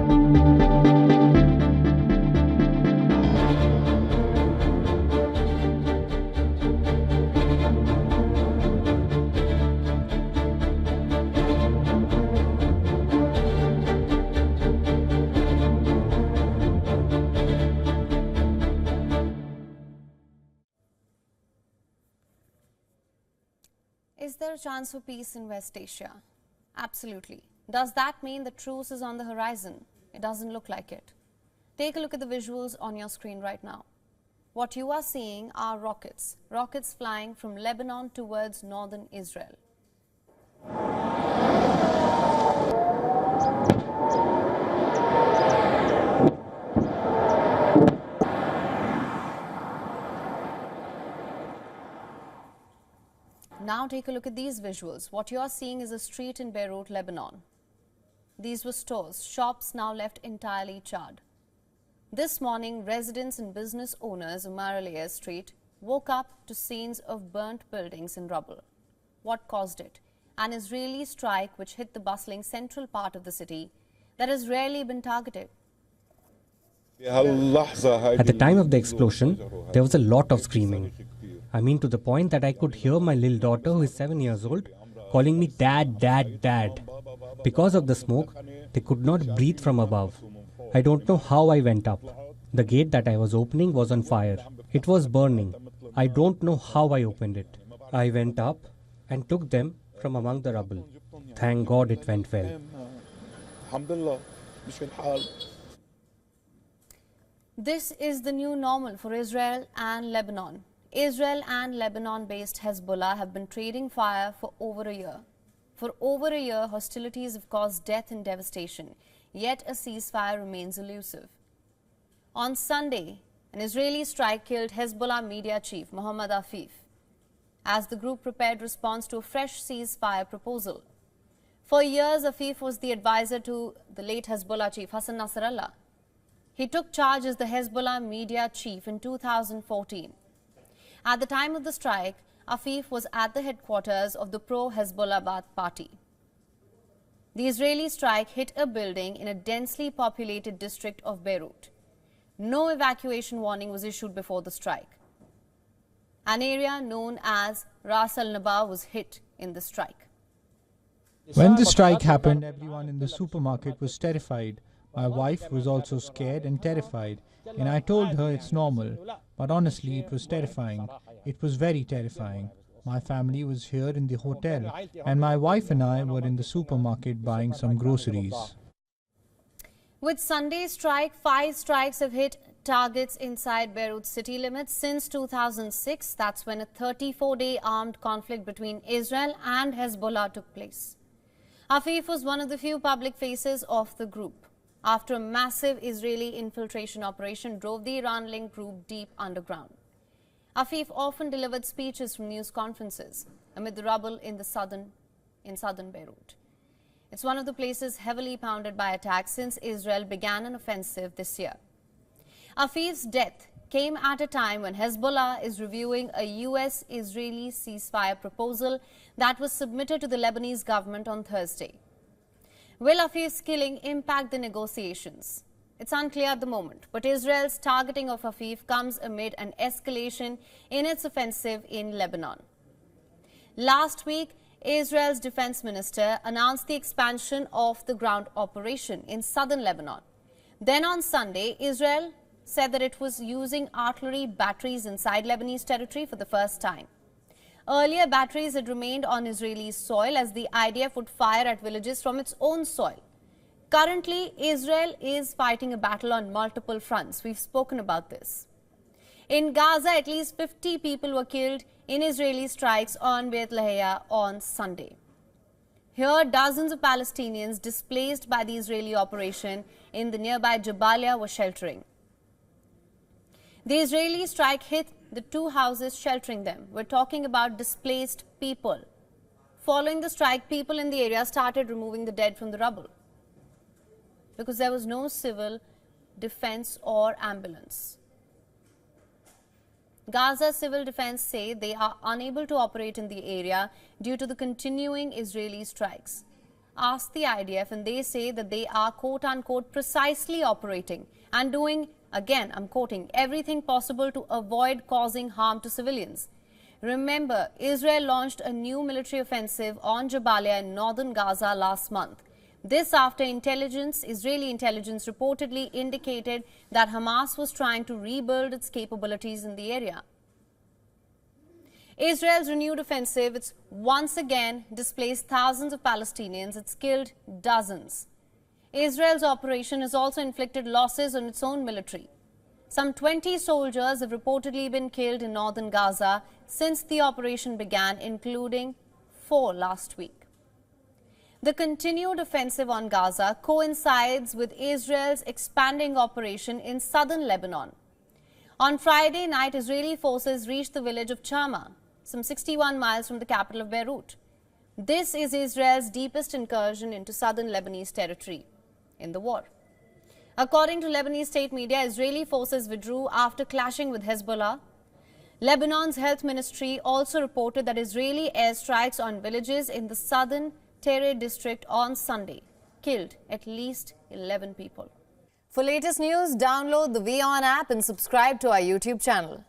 Is there a chance for peace in West Asia? Absolutely. Does that mean the truce is on the horizon? It doesn't look like it. Take a look at the visuals on your screen right now. What you are seeing are rockets flying from Lebanon towards northern Israel. Now take a look at these visuals. What you are seeing is a street in Beirut, Lebanon. These were stores, shops now left entirely charred. This morning, residents and business owners of Maralieh Street woke up to scenes of burnt buildings and rubble. What caused it? An Israeli strike which hit the bustling central part of the city that has rarely been targeted. At the time of the explosion, there was a lot of screaming. I mean, to the point that I could hear my little daughter, who is 7 years old, calling me dad, dad, dad. Because of the smoke, they could not breathe from above. I don't know how I went up. The gate that I was opening was on fire. It was burning. I don't know how I opened it. I went up and took them from among the rubble. Thank God it went well. This is the new normal for Israel and Lebanon. Israel and Lebanon-based Hezbollah have been trading fire for over a year. For over a year, hostilities have caused death and devastation, yet a ceasefire remains elusive. On Sunday, an Israeli strike killed Hezbollah media chief Mohammad Afif as the group prepared response to a fresh ceasefire proposal. For years, Afif was the advisor to the late Hezbollah chief Hassan Nasrallah. He took charge as the Hezbollah media chief in 2014. At the time of the strike, Afif was at the headquarters of the pro-Hezbollah Baath party. The Israeli strike hit a building in a densely populated district of Beirut. No evacuation warning was issued before the strike. An area known as Ras al-Naba was hit in the strike. When the strike happened, everyone in the supermarket was terrified. My wife was also scared and terrified, and I told her it's normal. But honestly, it was terrifying. It was very terrifying. My family was here in the hotel, and my wife and I were in the supermarket buying some groceries. With Sunday's strike, 5 strikes have hit targets inside Beirut city limits since 2006. That's when a 34-day armed conflict between Israel and Hezbollah took place. Afif was one of the few public faces of the group, after a massive Israeli infiltration operation drove the Iran-linked group deep underground. Afif often delivered speeches from news conferences amid the rubble in southern Beirut. It's one of the places heavily pounded by attacks since Israel began an offensive this year. Afif's death came at a time when Hezbollah is reviewing a US-Israeli ceasefire proposal that was submitted to the Lebanese government on Thursday. Will Afif's killing impact the negotiations? It's unclear at the moment, but Israel's targeting of Afif comes amid an escalation in its offensive in Lebanon. Last week, Israel's defense minister announced the expansion of the ground operation in southern Lebanon. Then on Sunday, Israel said that it was using artillery batteries inside Lebanese territory for the first time. Earlier, batteries had remained on Israeli soil as the IDF would fire at villages from its own soil. Currently, Israel is fighting a battle on multiple fronts. We've spoken about this. In Gaza, at least 50 people were killed in Israeli strikes on Beit Lahia on Sunday. Here, dozens of Palestinians displaced by the Israeli operation in the nearby Jabalia were sheltering. The Israeli strike hit the 2 houses sheltering them. We're talking about displaced people. Following the strike, people in the area started removing the dead from the rubble because there was no civil defense or ambulance. Gaza civil defense say they are unable to operate in the area due to the continuing Israeli strikes. asked the IDF and they say that they are quote-unquote precisely operating and doing, again I'm quoting, everything possible to avoid causing harm to civilians. Remember, Israel launched a new military offensive on Jabalia in northern Gaza last month. This after Israeli intelligence reportedly indicated that Hamas was trying to rebuild its capabilities in the area. Israel's renewed offensive, it's once again displaced thousands of Palestinians, it's killed dozens. Israel's operation has also inflicted losses on its own military. Some 20 soldiers have reportedly been killed in northern Gaza since the operation began, including 4 last week. The continued offensive on Gaza coincides with Israel's expanding operation in southern Lebanon. On Friday night, Israeli forces reached the village of Chama, some 61 miles from the capital of Beirut. This is Israel's deepest incursion into southern Lebanese territory in the war. According to Lebanese state media, Israeli forces withdrew after clashing with Hezbollah. Lebanon's health ministry also reported that Israeli airstrikes on villages in the southern Terre district on Sunday killed at least 11 people. For latest news, download the WION app and subscribe to our YouTube channel.